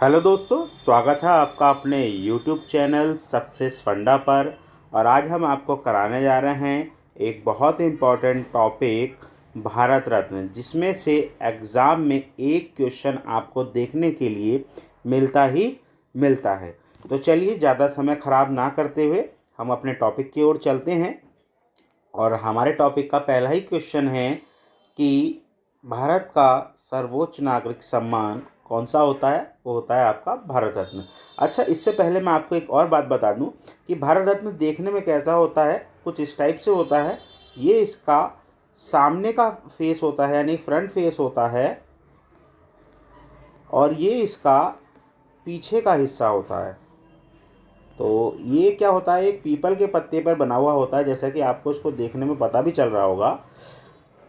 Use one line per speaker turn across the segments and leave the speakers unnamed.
Hello दोस्तों, स्वागत है आपका अपने YouTube चैनल सक्सेस फंडा पर। और आज हम आपको कराने जा रहे हैं एक बहुत इम्पॉर्टेंट टॉपिक, भारत रत्न, जिसमें से एग्ज़ाम में एक क्वेश्चन आपको देखने के लिए मिलता ही मिलता है। तो चलिए ज़्यादा समय ख़राब ना करते हुए हम अपने टॉपिक की ओर चलते हैं। और हमारे टॉपिक का पहला ही क्वेश्चन है कि भारत का सर्वोच्च नागरिक सम्मान कौन सा होता है? वो होता है आपका भारत रत्न। अच्छा, इससे पहले मैं आपको एक और बात बता दूं कि भारत रत्न देखने में कैसा होता है। कुछ इस टाइप से होता है। ये इसका सामने का फेस होता है, यानी फ्रंट फेस होता है, और ये इसका पीछे का हिस्सा होता है। तो ये क्या होता है, एक पीपल के पत्ते पर बना हुआ होता है, जैसा कि आपको इसको देखने में पता भी चल रहा होगा।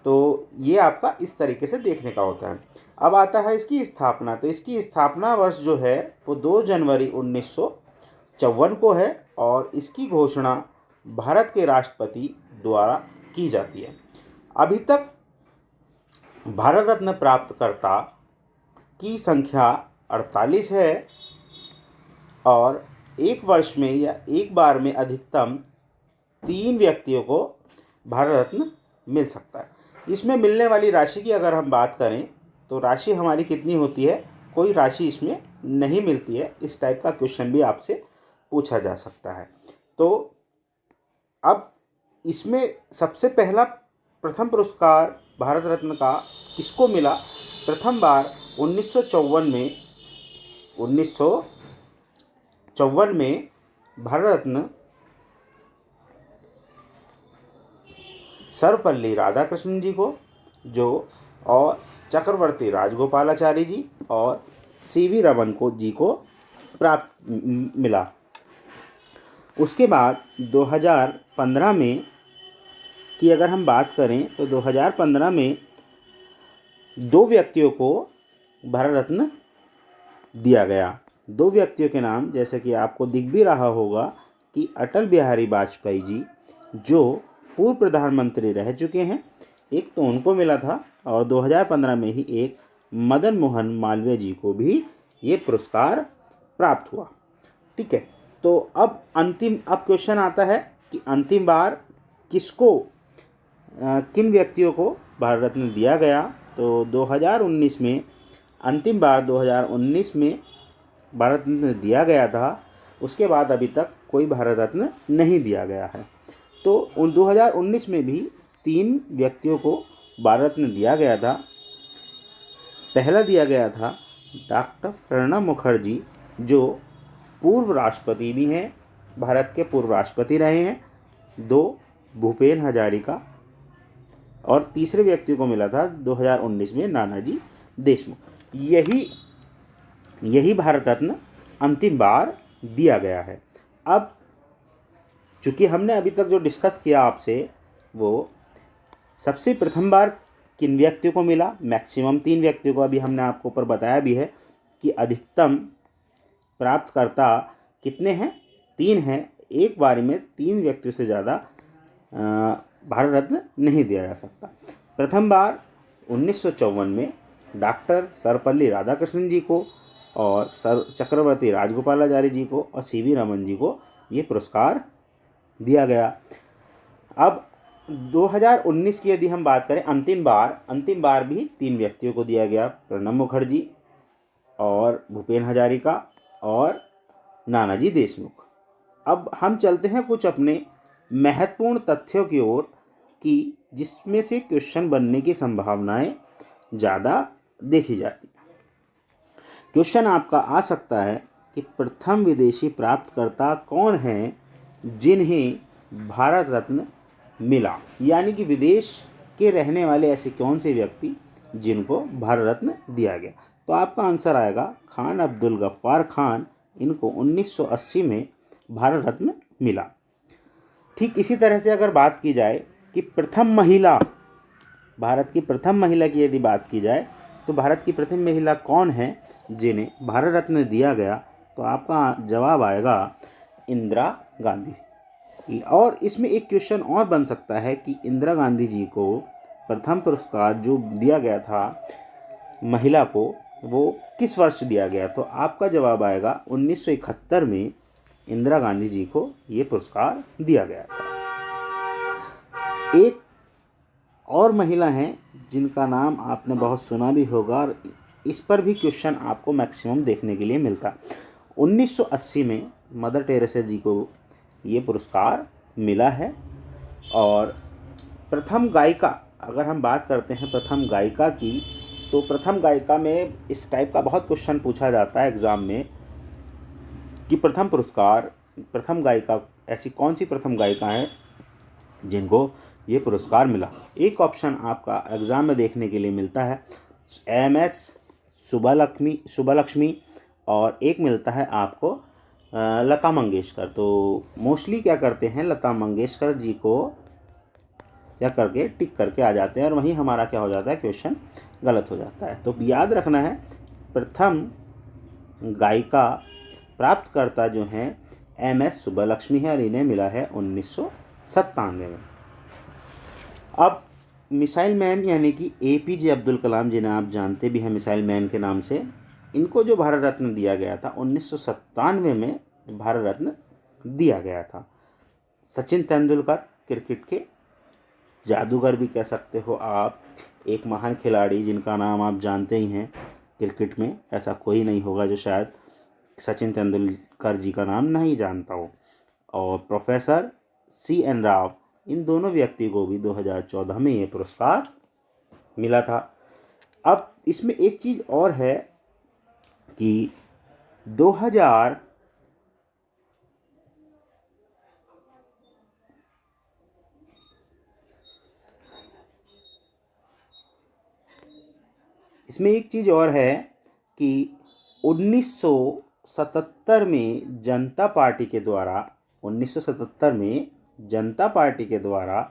तो ये आपका इस तरीके से देखने का होता है। अब आता है इसकी स्थापना। तो इसकी स्थापना वर्ष जो है वो 2 जनवरी 1954 को है, और इसकी घोषणा भारत के राष्ट्रपति द्वारा की जाती है। अभी तक भारत रत्न प्राप्तकर्ता की संख्या 48 है, और एक वर्ष में या एक बार में अधिकतम 3 व्यक्तियों को भारत रत्न मिल सकता है। इसमें मिलने वाली राशि की अगर हम बात करें तो राशि हमारी कितनी होती है? कोई राशि इसमें नहीं मिलती है। इस टाइप का क्वेश्चन भी आपसे पूछा जा सकता है। तो अब इसमें सबसे पहला प्रथम पुरस्कार भारत रत्न का किसको मिला? प्रथम बार 1954 में भारत रत्न सर्वपल्ली राधाकृष्णन जी को, जो और चक्रवर्ती राजगोपालाचारी जी और सीवी रमन जी को प्राप्त मिला। उसके बाद 2015 में की अगर हम बात करें तो 2015 में 2 व्यक्तियों को भारत रत्न दिया गया। 2 व्यक्तियों के नाम, जैसे कि आपको दिख भी रहा होगा कि अटल बिहारी वाजपेयी जी, जो पूर्व प्रधानमंत्री रह चुके हैं, एक तो उनको मिला था, और 2015 में ही एक मदन मोहन मालवीय जी को भी ये पुरस्कार प्राप्त हुआ। ठीक है। तो अब क्वेश्चन आता है कि अंतिम बार किसको, किन व्यक्तियों को भारत रत्न दिया गया? तो 2019 में, अंतिम बार 2019 में भारत रत्न दिया गया था। उसके बाद अभी तक कोई भारत रत्न नहीं दिया गया है। तो 2019 में भी 3 व्यक्तियों को भारत रत्न दिया गया था। पहला दिया गया था डॉक्टर प्रणब मुखर्जी, जो पूर्व राष्ट्रपति भी हैं, भारत के पूर्व राष्ट्रपति रहे हैं। 2 भूपेन हजारिका, और तीसरे व्यक्ति को मिला था 2019 में नानाजी देशमुख। यही भारत रत्न अंतिम बार दिया गया है। अब चूँकि हमने अभी तक जो डिस्कस किया आपसे, वो सबसे प्रथम बार किन व्यक्तियों को मिला, मैक्सिमम 3 व्यक्तियों को, अभी हमने आपको ऊपर बताया भी है कि अधिकतम प्राप्तकर्ता कितने हैं? 3 हैं। एक बार में 3 व्यक्तियों से ज़्यादा भारत रत्न नहीं दिया जा सकता। प्रथम बार 1954 में डॉक्टर सर्वपल्ली राधाकृष्णन जी को, और सर चक्रवर्ती राजगोपालाचारी जी को और सीवी रमन जी को ये पुरस्कार दिया गया। अब 2019 की यदि हम बात करें, अंतिम बार भी 3 व्यक्तियों को दिया गया, प्रणब मुखर्जी और भूपेन हजारिका और नानाजी देशमुख। अब हम चलते हैं कुछ अपने महत्वपूर्ण तथ्यों की ओर, कि जिसमें से क्वेश्चन बनने की संभावनाएं ज़्यादा देखी जाती हैं। क्वेश्चन आपका आ सकता है कि प्रथम विदेशी प्राप्तकर्ता कौन हैं जिन्हें भारत रत्न मिला, यानी कि विदेश के रहने वाले ऐसे कौन से व्यक्ति जिनको भारत रत्न दिया गया? तो आपका आंसर आएगा खान अब्दुल गफ्फार खान। इनको 1980 में भारत रत्न मिला। ठीक इसी तरह से अगर बात की जाए कि प्रथम महिला, भारत की प्रथम महिला की यदि बात की जाए, तो भारत की प्रथम महिला कौन है जिन्हें भारत रत्न दिया गया? तो आपका जवाब आएगा इंदिरा गांधी। और इसमें एक क्वेश्चन और बन सकता है कि इंदिरा गांधी जी को प्रथम पुरस्कार जो दिया गया था महिला को, वो किस वर्ष दिया गया? तो आपका जवाब आएगा 1971 में इंदिरा गांधी जी को ये पुरस्कार दिया गया था। एक और महिला हैं जिनका नाम आपने बहुत सुना भी होगा और इस पर भी क्वेश्चन आपको मैक्सिमम देखने के लिए मिलता। 1980 में मदर टेरेसा जी को ये पुरस्कार मिला है। और प्रथम गायिका, अगर हम बात करते हैं प्रथम गायिका की, तो प्रथम गायिका में इस टाइप का बहुत क्वेश्चन पूछा जाता है एग्ज़ाम में कि प्रथम गायिका ऐसी कौन सी प्रथम गायिका है जिनको ये पुरस्कार मिला। एक ऑप्शन आपका एग्ज़ाम में देखने के लिए मिलता है MS सुब्बालक्ष्मी और एक मिलता है आपको लता मंगेशकर। तो मोस्टली क्या करते हैं, लता मंगेशकर जी को क्या करके टिक करके आ जाते हैं और वहीं हमारा क्या हो जाता है, क्वेश्चन गलत हो जाता है। तो याद रखना है प्रथम गायिका प्राप्तकर्ता जो हैं MS सुब्बालक्ष्मी है और इन्हें मिला है 1997 में। अब मिसाइल मैन यानी कि APJ अब्दुल कलाम, जिन्हें आप जानते भी हैं मिसाइल मैन के नाम से, इनको जो भारत रत्न दिया गया था 1997 में भारत रत्न दिया गया था। सचिन तेंदुलकर क्रिकेट के जादूगर भी कह सकते हो आप, एक महान खिलाड़ी जिनका नाम आप जानते ही हैं। क्रिकेट में ऐसा कोई नहीं होगा जो शायद सचिन तेंदुलकर जी का नाम नहीं जानता हो। और प्रोफेसर CN राव, इन दोनों व्यक्ति को भी 2014 में ये पुरस्कार मिला था। अब इसमें एक चीज़ और है कि 2000 इसमें एक चीज़ और है कि 1977 में जनता पार्टी के द्वारा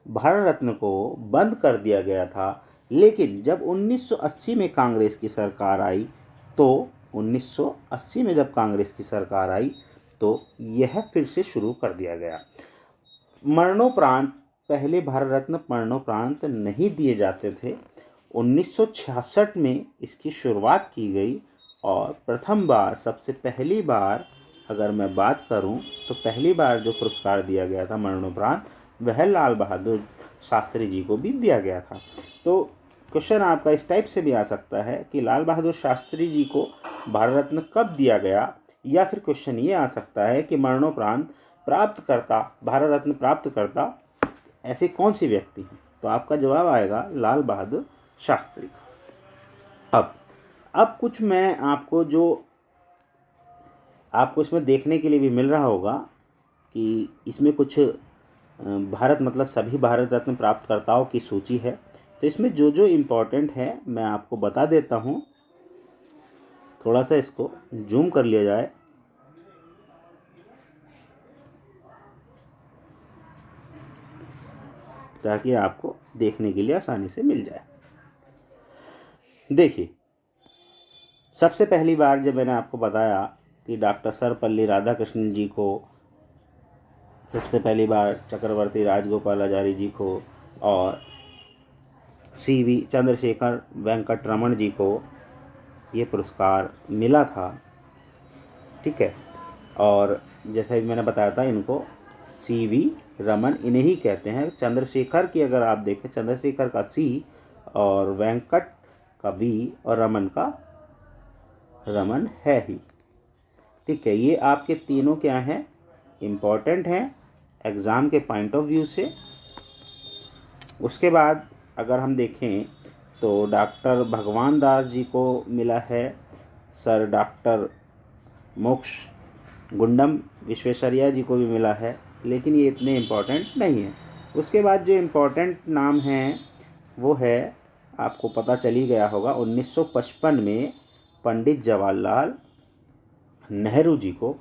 भारत रत्न को बंद कर दिया गया था। लेकिन जब 1980 में कांग्रेस की सरकार आई तो यह फिर से शुरू कर दिया गया। मरणोपरांत पहले भारत रत्न मरणोपरांत नहीं दिए जाते थे। 1966 में इसकी शुरुआत की गई और प्रथम बार, सबसे पहली बार अगर मैं बात करूं तो पहली बार जो पुरस्कार दिया गया था मरणोपरांत, वह लाल बहादुर शास्त्री जी को भी दिया गया था। तो क्वेश्चन आपका इस टाइप से भी आ सकता है कि लाल बहादुर शास्त्री जी को भारत रत्न कब दिया गया, या फिर क्वेश्चन ये आ सकता है कि मरणोपरांत भारत रत्न प्राप्तकर्ता ऐसे कौन से व्यक्ति हैं। तो आपका जवाब आएगा लाल बहादुर शास्त्री। अब कुछ मैं आपको इसमें देखने के लिए भी मिल रहा होगा कि इसमें कुछ सभी भारत रत्न प्राप्तकर्ताओं की सूची है। तो इसमें जो जो इम्पोर्टेंट है मैं आपको बता देता हूँ। थोड़ा सा इसको जूम कर लिया जाए ताकि आपको देखने के लिए आसानी से मिल जाए। देखिए, सबसे पहली बार जब मैंने आपको बताया कि डॉक्टर सर्वपल्ली राधाकृष्णन जी को सबसे पहली बार, चक्रवर्ती राजगोपालाचारी जी को और CV चंद्रशेखर वेंकट रमन जी को ये पुरस्कार मिला था, ठीक है। और जैसा भी मैंने बताया था, इनको CV रमन इन्हें ही कहते हैं। चंद्रशेखर की अगर आप देखें, चंद्रशेखर का C और वेंकट का V और रमन का रमन है ही, ठीक है। ये आपके तीनों क्या हैं, इम्पॉर्टेंट हैं एग्ज़ाम के पॉइंट ऑफ व्यू से। उसके बाद अगर हम देखें तो डॉक्टर भगवान दास जी को मिला है, सर डॉक्टर मोक्ष गुंडम विश्वेश्वरैया जी को भी मिला है, लेकिन ये इतने इम्पॉर्टेंट नहीं है। उसके बाद जो इम्पॉर्टेंट नाम हैं वो है, आपको पता चल ही गया होगा, 1955 में पंडित जवाहरलाल नेहरू जी को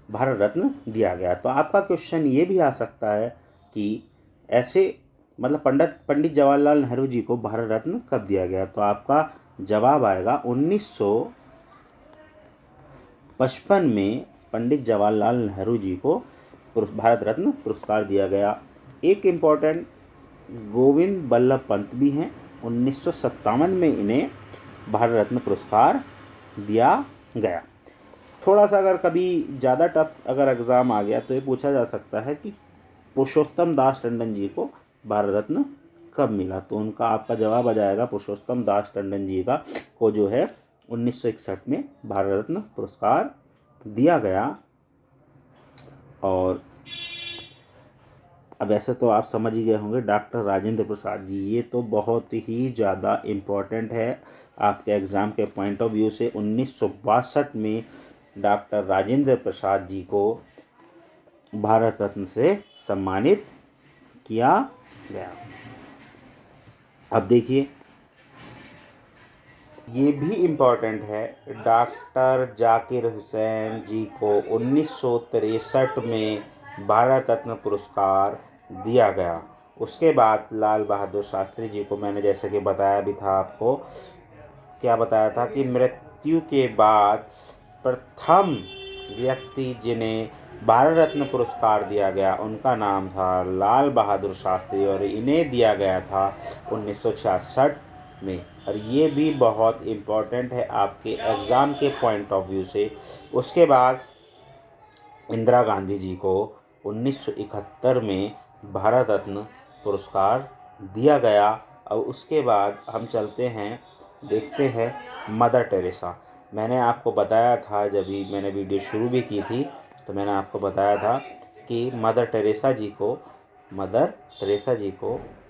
भारत रत्न दिया गया। तो आपका क्वेश्चन ये भी आ सकता है कि ऐसे पंडित जवाहरलाल नेहरू जी को भारत रत्न कब दिया गया। तो आपका जवाब आएगा 1955 में पंडित जवाहरलाल नेहरू जी को भारत रत्न पुरस्कार दिया गया। एक इम्पॉर्टेंट गोविंद बल्लभ पंत भी हैं, 1957 में इन्हें भारत रत्न पुरस्कार दिया गया। थोड़ा सा अगर कभी ज़्यादा टफ अगर एग्ज़ाम आ गया तो ये पूछा जा सकता है कि पुरुषोत्तम दास टंडन जी को भारत रत्न कब मिला, तो उनका आपका जवाब आ जाएगा पुरुषोत्तम दास टंडन जी का को जो है 1961 में भारत रत्न पुरस्कार दिया गया। और अब ऐसे तो आप समझ ही गए होंगे डॉक्टर राजेंद्र प्रसाद जी, ये तो बहुत ही ज़्यादा इम्पोर्टेंट है आपके एग्ज़ाम के पॉइंट ऑफ व्यू से। 1962 में डॉक्टर राजेंद्र प्रसाद जी को भारत रत्न से सम्मानित किया गया। अब देखिए ये भी इम्पोर्टेंट है, डॉक्टर जाकिर हुसैन जी को 1963 में भारत रत्न पुरस्कार दिया गया। उसके बाद लाल बहादुर शास्त्री जी को मैंने जैसे कि बताया भी था आपको, क्या बताया था कि मृत्यु के बाद प्रथम व्यक्ति जिन्हें भारत रत्न पुरस्कार दिया गया उनका नाम था लाल बहादुर शास्त्री और इन्हें दिया गया था 1966 में। और ये भी बहुत इम्पोर्टेंट है आपके एग्ज़ाम के पॉइंट ऑफ व्यू से। उसके बाद इंदिरा गांधी जी को 1971 में भारत रत्न पुरस्कार दिया गया। और उसके बाद हम चलते हैं, देखते हैं मदर टेरेसा। मैंने आपको बताया था, जब भी मैंने वीडियो शुरू भी की थी तो मैंने आपको बताया था कि मदर टेरेसा जी को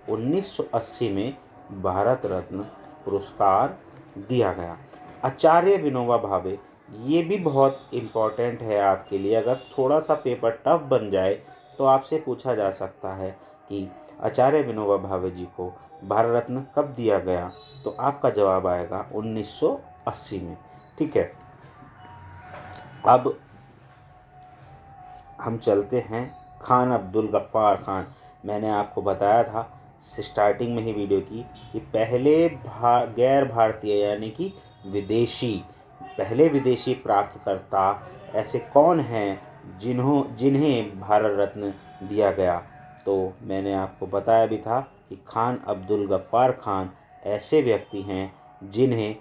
1980 में भारत रत्न पुरस्कार दिया गया। आचार्य विनोबा भावे, ये भी बहुत इम्पोर्टेंट है आपके लिए, अगर थोड़ा सा पेपर टफ बन जाए तो आपसे पूछा जा सकता है कि आचार्य विनोबा भावे जी को भारत रत्न कब दिया गया, तो आपका जवाब आएगा 1980 में। ठीक है, अब हम चलते हैं खान अब्दुल गफ्फार खान। मैंने आपको बताया था स्टार्टिंग में ही वीडियो की कि पहले गैर भारतीय यानी कि पहले विदेशी प्राप्तकर्ता ऐसे कौन हैं जिन्हें भारत रत्न दिया गया। तो मैंने आपको बताया भी था कि खान अब्दुल गफ्फार खान ऐसे व्यक्ति हैं जिन्हें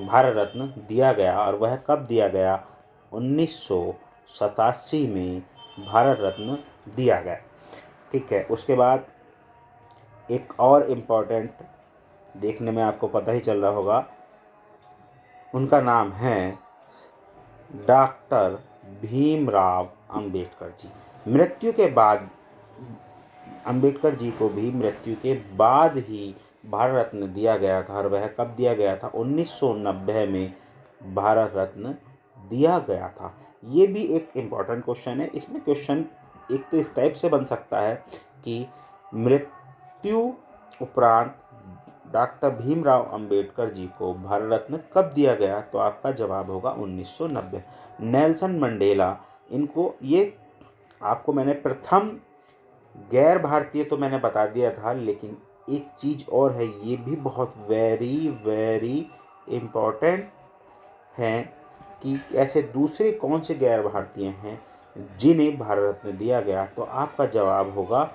भारत रत्न दिया गया। और वह कब दिया गया, 1987 में भारत रत्न दिया गया। ठीक है, उसके बाद एक और इम्पोर्टेंट, देखने में आपको पता ही चल रहा होगा, उनका नाम है डॉक्टर भीमराव अंबेडकर जी। मृत्यु के बाद अंबेडकर जी को भी मृत्यु के बाद ही भारत रत्न दिया गया था। और वह कब दिया गया था, 1990 में भारत रत्न दिया गया था। ये भी एक इम्पॉर्टेंट क्वेश्चन है। इसमें क्वेश्चन एक तो इस टाइप से बन सकता है कि मृत्यु उपरांत डॉक्टर भीमराव अंबेडकर जी को भारत रत्न कब दिया गया, तो आपका जवाब होगा 1990। नेल्सन मंडेला, इनको ये आपको मैंने प्रथम गैर भारतीय तो मैंने बता दिया था, लेकिन एक चीज़ और है, ये भी बहुत वेरी वेरी इम्पोर्टेंट हैं कि ऐसे दूसरे कौन से गैर भारतीय हैं जिन्हें भारत रत्न दिया गया, तो आपका जवाब होगा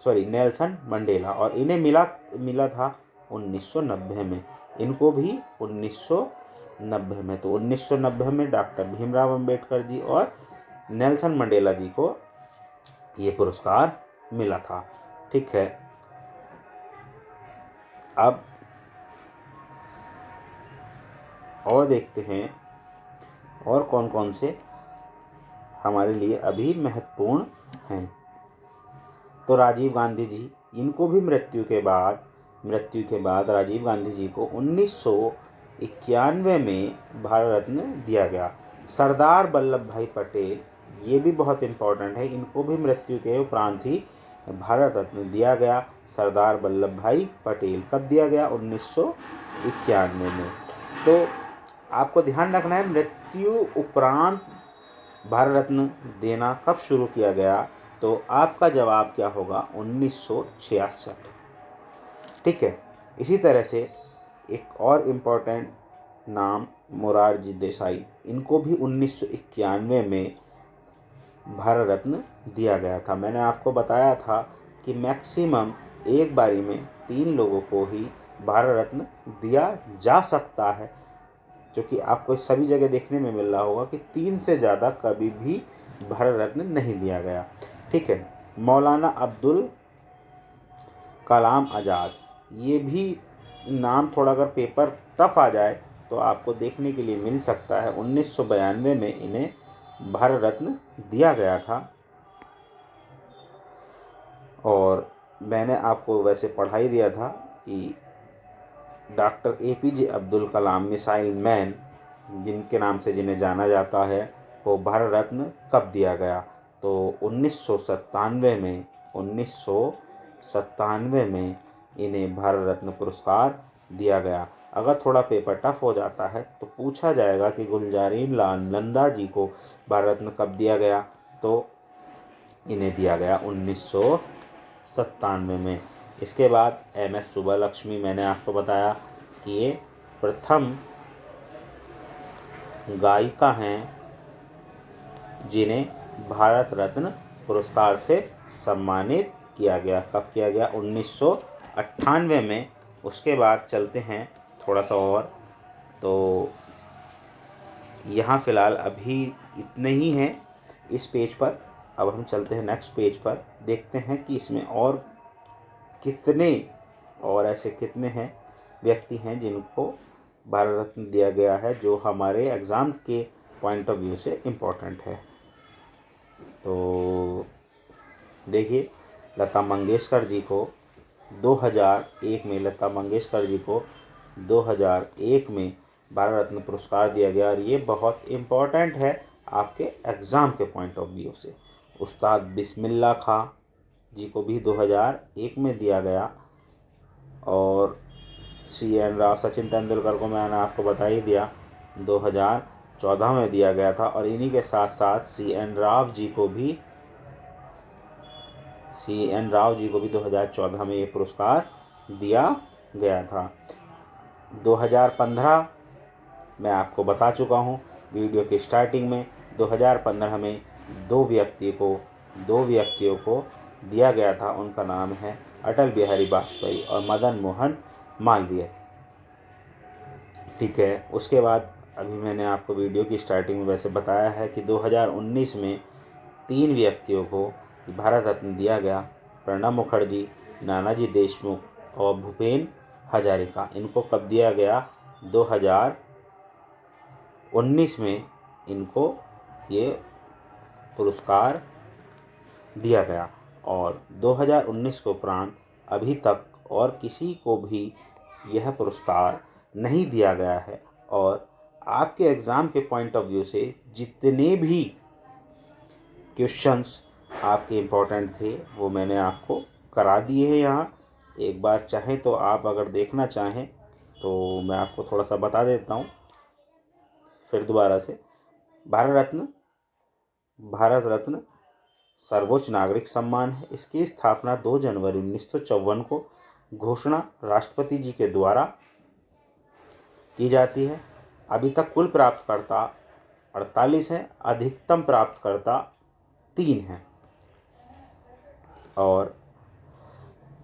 नेल्सन मंडेला। और इन्हें मिला था 1990 में, इनको भी 1990 में। तो 1990 में डॉक्टर भीमराव अंबेडकर जी और नेल्सन मंडेला जी को ये पुरस्कार मिला था। ठीक है, अब और देखते हैं और कौन कौन से हमारे लिए अभी महत्वपूर्ण हैं। तो राजीव गांधी जी, इनको भी मृत्यु के बाद राजीव गांधी जी को 1991 में भारत रत्न दिया गया। सरदार वल्लभ भाई पटेल, ये भी बहुत इम्पोर्टेंट है, इनको भी मृत्यु के उपरांत ही भारत रत्न दिया गया। सरदार वल्लभ भाई पटेल कब दिया गया, 1991 में। तो आपको ध्यान रखना है मृत्यु उपरांत भारत रत्न देना कब शुरू किया गया, तो आपका जवाब क्या होगा, 1966। ठीक है, इसी तरह से एक और इम्पोर्टेंट नाम मोरारजी देसाई, इनको भी 1991 में भारत रत्न दिया गया था। मैंने आपको बताया था कि मैक्सिमम एक बारी में 3 लोगों को ही भारत रत्न दिया जा सकता है, जो कि आपको सभी जगह देखने में मिल रहा होगा कि 3 से ज़्यादा कभी भी भारत रत्न नहीं दिया गया। ठीक है। मौलाना अब्दुल कलाम आज़ाद, ये भी नाम थोड़ा अगर पेपर टफ आ जाए तो आपको देखने के लिए मिल सकता है। 1992 में इन्हें भारत रत्न दिया गया था। और मैंने आपको वैसे पढ़ाई दिया था कि doctor APJ Abdul Kalam missile man, जिनके नाम से जिन्हें जाना जाता है, को भारत रत्न कब दिया गया। तो 1997 में इन्हें भारत रत्न पुरस्कार दिया गया। अगर थोड़ा पेपर टफ हो जाता है तो पूछा जाएगा कि गुलजारीन लाल नंदा जी को भारत रत्न कब दिया गया, तो इन्हें दिया गया 1997 में। इसके बाद MS सुब्बालक्ष्मी, मैंने आपको बताया कि ये प्रथम गायिका हैं जिन्हें भारत रत्न पुरस्कार से सम्मानित किया गया। कब किया गया? 1998 में। उसके बाद चलते हैं थोड़ा सा और, तो यहाँ फ़िलहाल अभी इतने ही हैं इस पेज पर। अब हम चलते हैं नेक्स्ट पेज पर, देखते हैं कि इसमें और ऐसे कितने हैं व्यक्ति हैं जिनको भारत रत्न दिया गया है, जो हमारे एग्ज़ाम के पॉइंट ऑफ व्यू से इम्पोर्टेंट है। तो देखिए, लता मंगेशकर जी को 2001 में 2001 में भारत रत्न पुरस्कार दिया गया, और ये बहुत इम्पोर्टेंट है आपके एग्ज़ाम के पॉइंट ऑफ व्यू से। उस्ताद बिस्मिल्लाह खां जी को भी 2001 में दिया गया। और CN राव, सचिन तेंदुलकर को मैंने आपको बता ही दिया, 2014 में दिया गया था। और इन्हीं के साथ साथ CN राव जी को भी 2014 में ये पुरस्कार दिया गया था। 2015 मैं आपको बता चुका हूँ वीडियो की स्टार्टिंग में, 2015 में दो व्यक्तियों को दिया गया था। उनका नाम है अटल बिहारी वाजपेयी और मदन मोहन मालवीय। ठीक है। उसके बाद अभी मैंने आपको वीडियो की स्टार्टिंग में वैसे बताया है कि 2019 में 3 व्यक्तियों को भारत रत्न दिया गया, प्रणब मुखर्जी, नानाजी देशमुख और भूपेन हजारिका। इनको कब दिया गया? 2019 में इनको ये पुरस्कार दिया गया। और 2019 के उपरांत अभी तक और किसी को भी यह पुरस्कार नहीं दिया गया है। और आपके एग्ज़ाम के पॉइंट ऑफ व्यू से जितने भी क्वेश्चंस आपके इम्पोर्टेंट थे वो मैंने आपको करा दिए हैं यहाँ। एक बार चाहें तो आप अगर देखना चाहें तो मैं आपको थोड़ा सा बता देता हूँ फिर दोबारा से। भारत रत्न सर्वोच्च नागरिक सम्मान है। इसकी स्थापना 2 जनवरी 1954 को घोषणा राष्ट्रपति जी के द्वारा की जाती है। अभी तक कुल प्राप्तकर्ता 48 हैं, अधिकतम प्राप्तकर्ता 3 हैं। और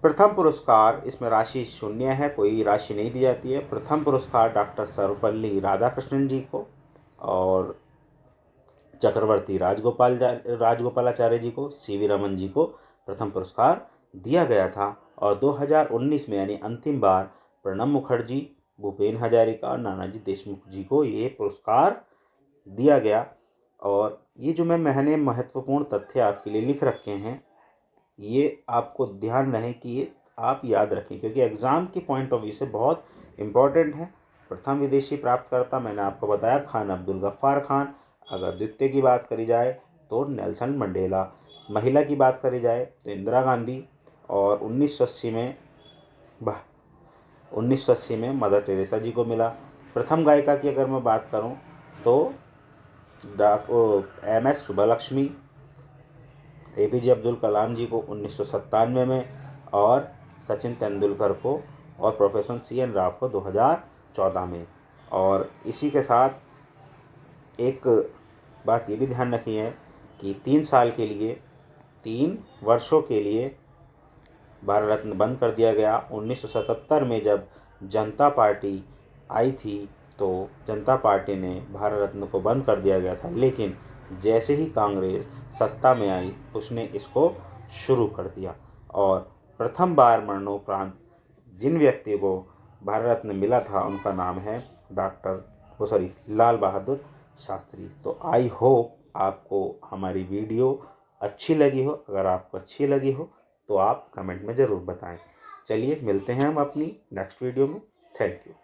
प्रथम पुरस्कार, इसमें राशि शून्य है, कोई राशि नहीं दी जाती है। प्रथम पुरस्कार डॉक्टर सर्वपल्ली राधाकृष्णन जी को और चक्रवर्ती राजगोपालाचार्य जी को, CV रमन जी को प्रथम पुरस्कार दिया गया था। और 2019 में यानी अंतिम बार प्रणब मुखर्जी, भूपेन हजारिका और नानाजी देशमुख जी को ये पुरस्कार दिया गया। और ये जो मैंने महत्वपूर्ण तथ्य आपके लिए लिख रखे हैं, ये आपको ध्यान रहे कि ये आप याद रखें, क्योंकि एग्ज़ाम के पॉइंट ऑफ व्यू से बहुत इम्पोर्टेंट है। प्रथम विदेशी प्राप्तकर्ता मैंने आपको बताया खान अब्दुल गफ्फार खान। अगर द्वितीय की बात करी जाए तो नेल्सन मंडेला। महिला की बात करी जाए तो इंदिरा गांधी। और 1980 में मदर टेरेसा जी को मिला। प्रथम गायिका की अगर मैं बात करूं तो MS सुब्बालक्ष्मी, APJ अब्दुल कलाम जी को 1997 में, और सचिन तेंदुलकर को और प्रोफेसर CN राव को 2014 में। और इसी के साथ एक बात ये भी ध्यान रखी है कि 3 वर्षों के लिए भारत रत्न बंद कर दिया गया। 1977 में जब जनता पार्टी आई थी तो जनता पार्टी ने भारत रत्न को बंद कर दिया गया था, लेकिन जैसे ही कांग्रेस सत्ता में आई उसने इसको शुरू कर दिया। और प्रथम बार मरणोपरांत जिन व्यक्ति को भारत रत्न मिला था उनका नाम है लाल बहादुर शास्त्री। तो आई होप आपको हमारी वीडियो अच्छी लगी हो। अगर आपको अच्छी लगी हो तो आप कमेंट में ज़रूर बताएं। चलिए मिलते हैं हम अपनी नेक्स्ट वीडियो में। Thank you.